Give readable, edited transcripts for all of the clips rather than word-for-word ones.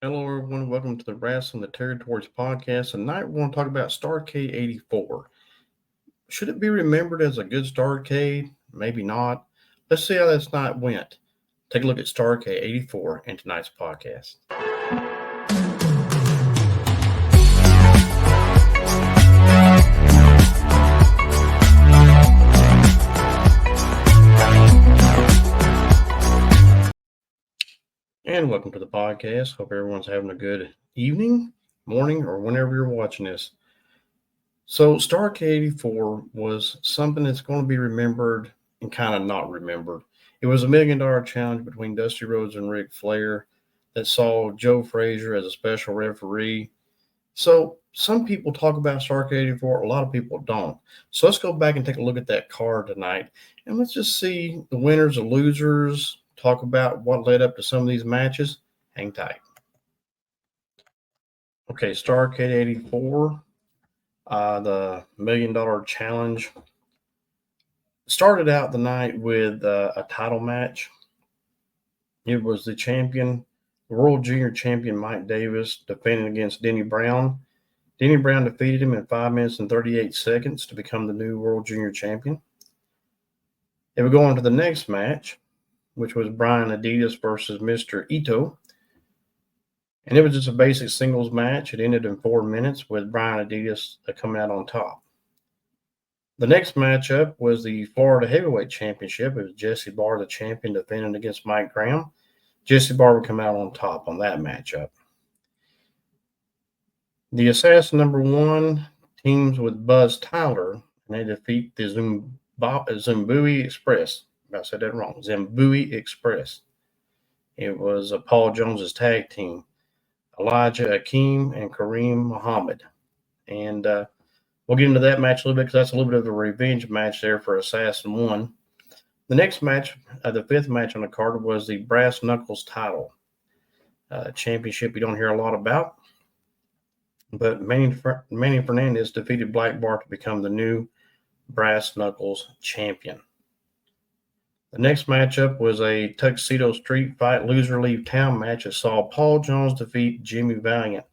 Hello, everyone. Welcome to the Wrestling the Territories podcast. Tonight, we're going to talk about Starrcade 84. Should it be remembered as a good Starrcade? Maybe not. Let's see how this night went. Take a look at Starrcade 84 in tonight's podcast. And welcome to the podcast. Hope everyone's having a good evening, morning, or whenever you're watching this. So, Starrcade 84 was something that's going to be remembered and kind of not remembered. It was a $1 million challenge between Dusty Rhodes and Ric Flair that saw Joe Frazier as a special referee. So, some people talk about Starrcade 84, a lot of people don't. So, let's go back and take a look at that card tonight and let's just see the winners and losers, talk about what led up to some of these matches. Hang tight. Okay, Starrcade 84. The $1 million challenge started out the night with a title match. It was the champion, World Junior Champion Mike Davis, defending against Denny Brown. Denny Brown defeated him in 5 minutes and 38 seconds to become the new World Junior Champion. They would go on to the next match, which was Brian Adidas versus Mr. Ito. And it was just a basic singles match. It ended in 4 minutes with Brian Adidas coming out on top. The next matchup was the Florida Heavyweight Championship. It was Jesse Barr, the champion, defending against Mike Graham. Jesse Barr would come out on top on that matchup. The Assassin #1 teams with Buzz Tyler, and they defeat the Zimbabwe Express. I said that wrong. Zimbabwe Express. It was Paul Jones's tag team, Elijah Akeem and Kareem Muhammad. And we'll get into that match a little bit because that's a little bit of a revenge match there for Assassin 1. The next match, the fifth match on the card, was the Brass Knuckles title championship. You don't hear a lot about, but Manny Fernandez defeated Black Bart to become the new Brass Knuckles champion. The next matchup was a Tuxedo Street Fight loser leave town match that saw Paul Jones defeat Jimmy Valiant.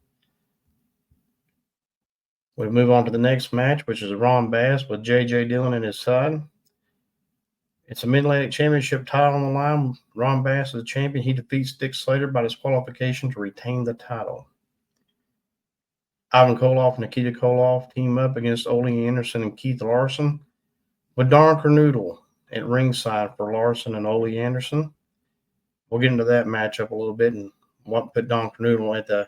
We move on to the next match, which is Ron Bass with J.J. Dillon at his side. It's a Mid-Atlantic Championship title on the line. Ron Bass is the champion. He defeats Dick Slater by disqualification to retain the title. Ivan Koloff and Nikita Koloff team up against Ole Anderson and Keith Larson with Don Kernoodle at ringside for Larson and Ole Anderson. We'll get into that matchup a little bit and what put Don Kernoodle at the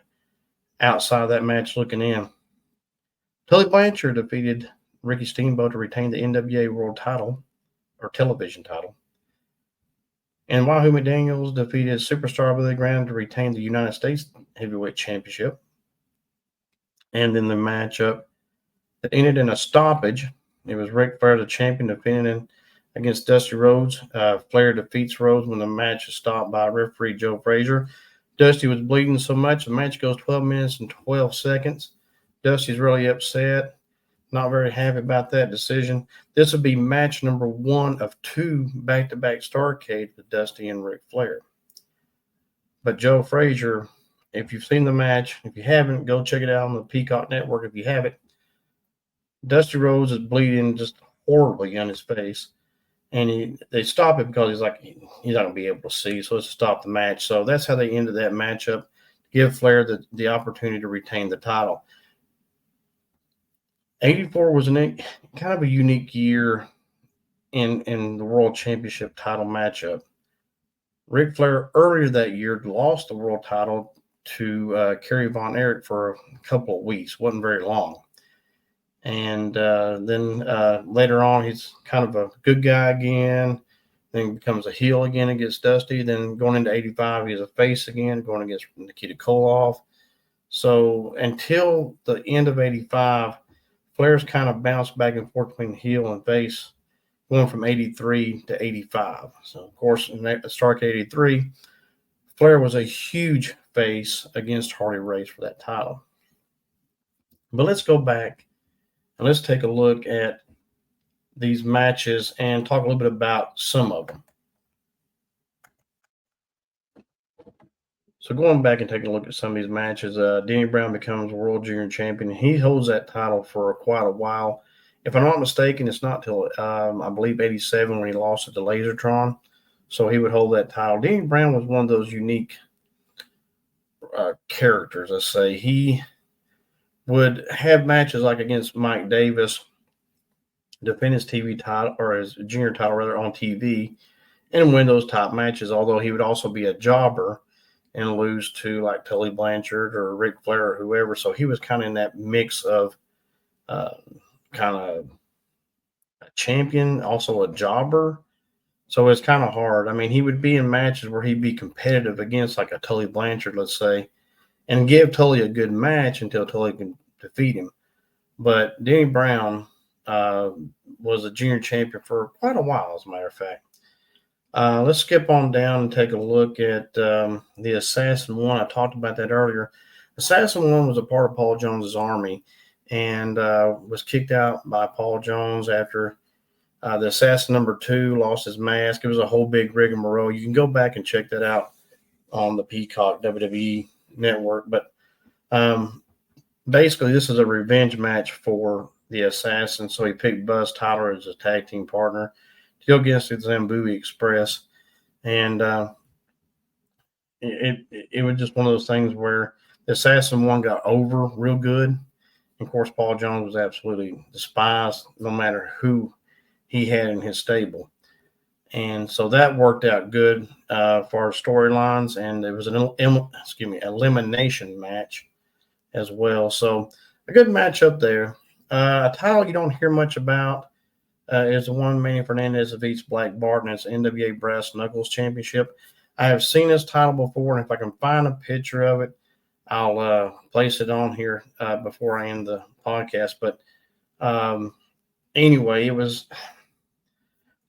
outside of that match looking in. Tully Blanchard defeated Ricky Steamboat to retain the NWA World title, or television title. And Wahoo McDaniels defeated Superstar Billy Graham to retain the United States Heavyweight Championship. And then the matchup that ended in a stoppage, it was Ric Flair, the champion, defending against Dusty Rhodes. Flair defeats Rhodes when the match is stopped by referee Joe Frazier. Dusty was bleeding so much, the match goes 12 minutes and 12 seconds. Dusty's really upset, not very happy about that decision. This would be match #1 of 2 back-to-back Starrcade with Dusty and Ric Flair. But Joe Frazier, if you've seen the match, if you haven't, go check it out on the Peacock Network if you have it. Dusty Rhodes is bleeding just horribly on his face. And they stop it because he's like, he's not going to be able to see. So let's stop the match. So that's how they ended that matchup, give Flair the opportunity to retain the title. 84 was kind of a unique year in the World Championship title matchup. Ric Flair earlier that year lost the world title to Kerry Von Erich for a couple of weeks. Wasn't very long. And then later on, he's kind of a good guy again. Then becomes a heel again against Dusty. Then going into 85, he's a face again, going against Nikita Koloff. So until the end of 85, Flair's kind of bounced back and forth between heel and face, going from 83 to 85. So, of course, in Starrcade 83, Flair was a huge face against Harley Race for that title. But let's go back and let's take a look at these matches and talk a little bit about some of them. So going back and taking a look at some of these matches, Danny Brown becomes world junior champion. He holds that title for quite a while. If I'm not mistaken, it's not till I believe '87 when he lost it to Lasertron. So he would hold that title. Danny Brown was one of those unique characters. Let's say he would have matches like against Mike Davis, defend his TV title or his junior title rather on TV, and win those top matches. Although he would also be a jobber and lose to like Tully Blanchard or Ric Flair or whoever. So he was kind of in that mix of uh, kind of a champion, also a jobber. So it's kind of hard. I mean, he would be in matches where he'd be competitive against like a Tully Blanchard, let's say, and give Tully a good match until Tully can defeat him. But Denny Brown uh, was a junior champion for quite a while, as a matter of fact. Let's skip on down and take a look at the Assassin One. I talked about that earlier. Assassin One was a part of Paul Jones's army and was kicked out by Paul Jones after the Assassin number 2 lost his mask. It was a whole big rigmarole. You can go back and check that out on the Peacock WWE network. But basically, this is a revenge match for the Assassin. So he picked Buzz Tyler as a tag team partner to go against the Zambui Express. And it was just one of those things where the Assassin One got over real good. And of course, Paul Jones was absolutely despised no matter who he had in his stable. And so that worked out good for our storylines. And it was an elimination match as well. So a good match up there. A title you don't hear much about is the one Manny Fernandez defeats Black Bart in its NWA Brass Knuckles Championship. I have seen this title before, and if I can find a picture of it, I'll place it on here before I end the podcast. But anyway, it was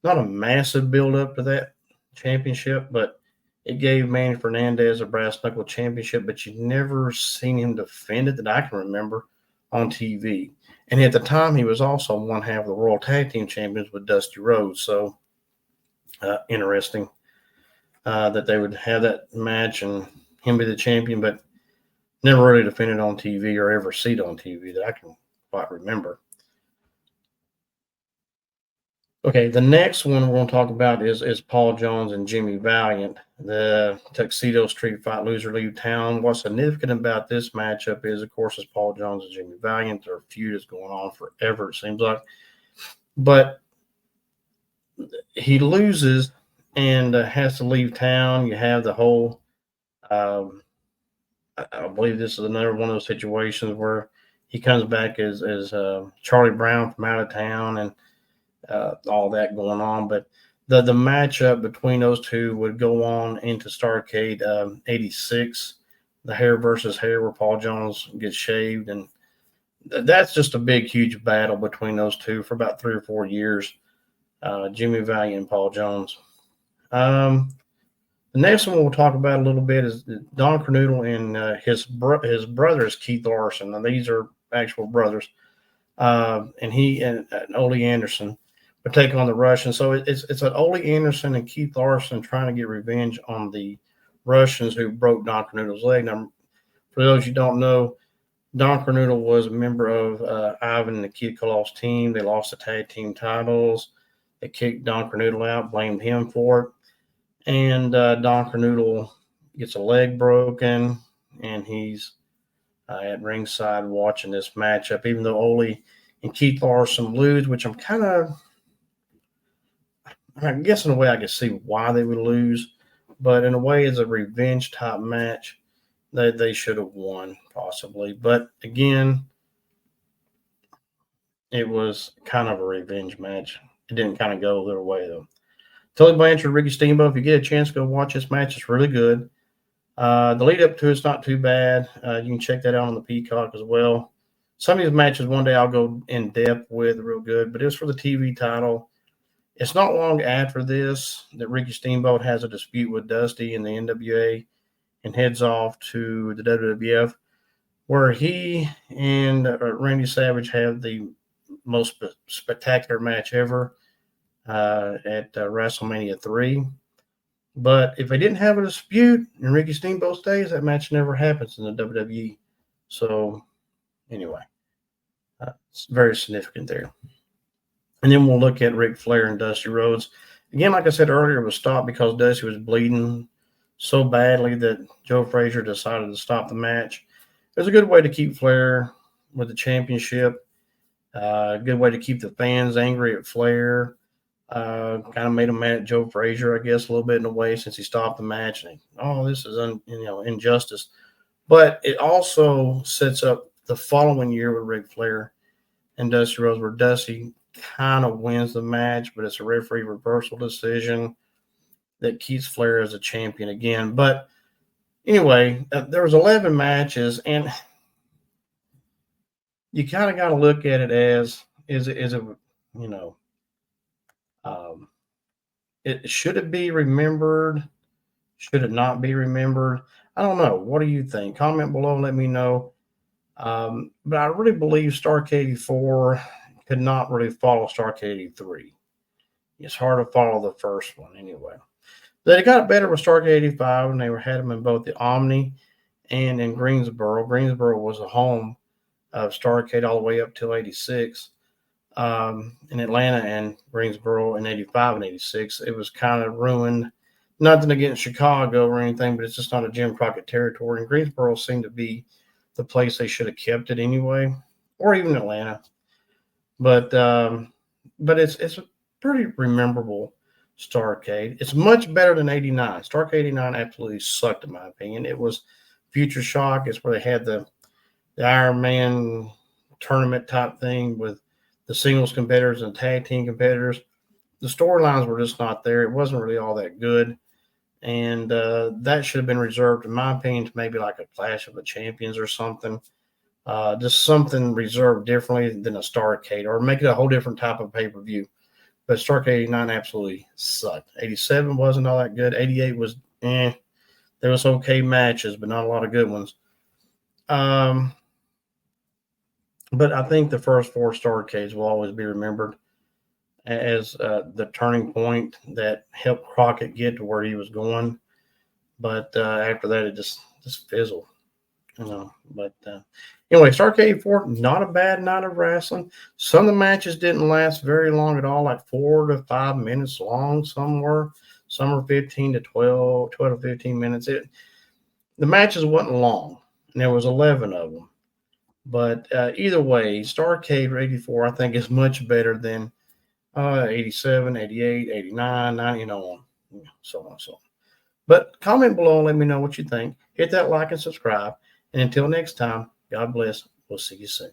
not a massive build up to that championship, but it gave Manny Fernandez a Brass Knuckle Championship, but you never seen him defend it that I can remember on TV. And at the time, he was also one half of the World Tag Team Champions with Dusty Rhodes. So interesting that they would have that match and him be the champion, but never really defended on TV or ever see it on TV that I can quite remember. Okay, the next one we're going to talk about is Paul Jones and Jimmy Valiant, the Tuxedo Street Fight Loser Leave Town. What's significant about this matchup is, of course, it's Paul Jones and Jimmy Valiant. Their feud is going on forever, it seems like. But he loses and has to leave town. You have the whole, I believe this is another one of those situations where he comes back as Charlie Brown from out of town and all that going on. But the matchup between those two would go on into Starrcade '86, the hair versus hair, where Paul Jones gets shaved, and that's just a big, huge battle between those two for about 3 or 4 years. Jimmy Valiant and Paul Jones. The next one we'll talk about a little bit is Don Cornoodle and his brother is Keith Larson. Now these are actual brothers, and he and Ole Anderson would take on the Russians. So it's an Ole Anderson and Keith Larson trying to get revenge on the Russians who broke Don Cornoodle's leg. Now, for those you don't know, Don Cornoodle was a member of Ivan and the Kid Koloff's team. They lost the tag team titles. They kicked Don Cornoodle out, blamed him for it. And Don Cornoodle gets a leg broken, and he's at ringside watching this matchup, even though Ole and Keith Larson lose, which I guess in a way I can see why they would lose, but in a way it's a revenge type match that they should have won possibly. But again, it was kind of a revenge match. It didn't kind of go their way though. Tully Blanchard, Ricky Steamboat, if you get a chance, go watch this match. It's really good. The lead up to it's not too bad. You can check that out on the Peacock as well. Some of these matches one day I'll go in depth with real good, but it's for the TV title. It's not long after this that Ricky Steamboat has a dispute with Dusty in the NWA and heads off to the WWF, where he and Randy Savage have the most spectacular match ever at WrestleMania 3. But if they didn't have a dispute in Ricky Steamboat's days, that match never happens in the WWE. So anyway, it's very significant there. And then we'll look at Ric Flair and Dusty Rhodes. Again, like I said earlier, it was stopped because Dusty was bleeding so badly that Joe Frazier decided to stop the match. It was a good way to keep Flair with the championship. A good way to keep the fans angry at Flair. Kind of made him mad at Joe Frazier, I guess, a little bit in a way since he stopped the match. And this is injustice. But it also sets up the following year with Ric Flair and Dusty Rhodes, where Dusty kind of wins the match, but it's a referee reversal decision that keeps Flair as a champion again. But anyway, there was 11 matches, and you kind of got to look at it as is it should it be remembered? Should it not be remembered? I don't know. What do you think? Comment below. Let me know. But I really believe Starrcade 84 could not really follow Starrcade 83. It's hard to follow the first one anyway. They got better with Starrcade 85, and they had them in both the Omni and in Greensboro. Greensboro was a home of Starrcade all the way up till 86. In Atlanta and Greensboro in 85 and 86. It was kind of ruined. Nothing against Chicago or anything, but it's just not a Jim Crockett territory. And Greensboro seemed to be the place they should have kept it anyway, or even Atlanta. But it's a pretty memorable Starrcade. It's much better than 89. Starrcade 89 absolutely sucked, in my opinion. It was Future Shock. It's where they had the Iron Man tournament type thing with the singles competitors and tag team competitors. The storylines were just not there. It wasn't really all that good. And that should have been reserved, in my opinion, to maybe like a Clash of the Champions or something. Just something reserved differently than a Starrcade, or make it a whole different type of pay-per-view. But Starrcade 89 absolutely sucked. 87 wasn't all that good. 88 was There was okay matches, but not a lot of good ones. But I think the first four Starrcades will always be remembered as the turning point that helped Crockett get to where he was going. But after that, it just fizzled. But anyway, Starrcade 4, not a bad night of wrestling. Some of the matches didn't last very long at all, like 4 to 5 minutes long. Some were 15 to 12 to 15 minutes. The matches wasn't long, and there was 11 of them. But either way, Starrcade 84, I think, is much better than 87, 88, 89, 90, so on and so on. But comment below and let me know what you think. Hit that like and subscribe. And until next time, God bless. We'll see you soon.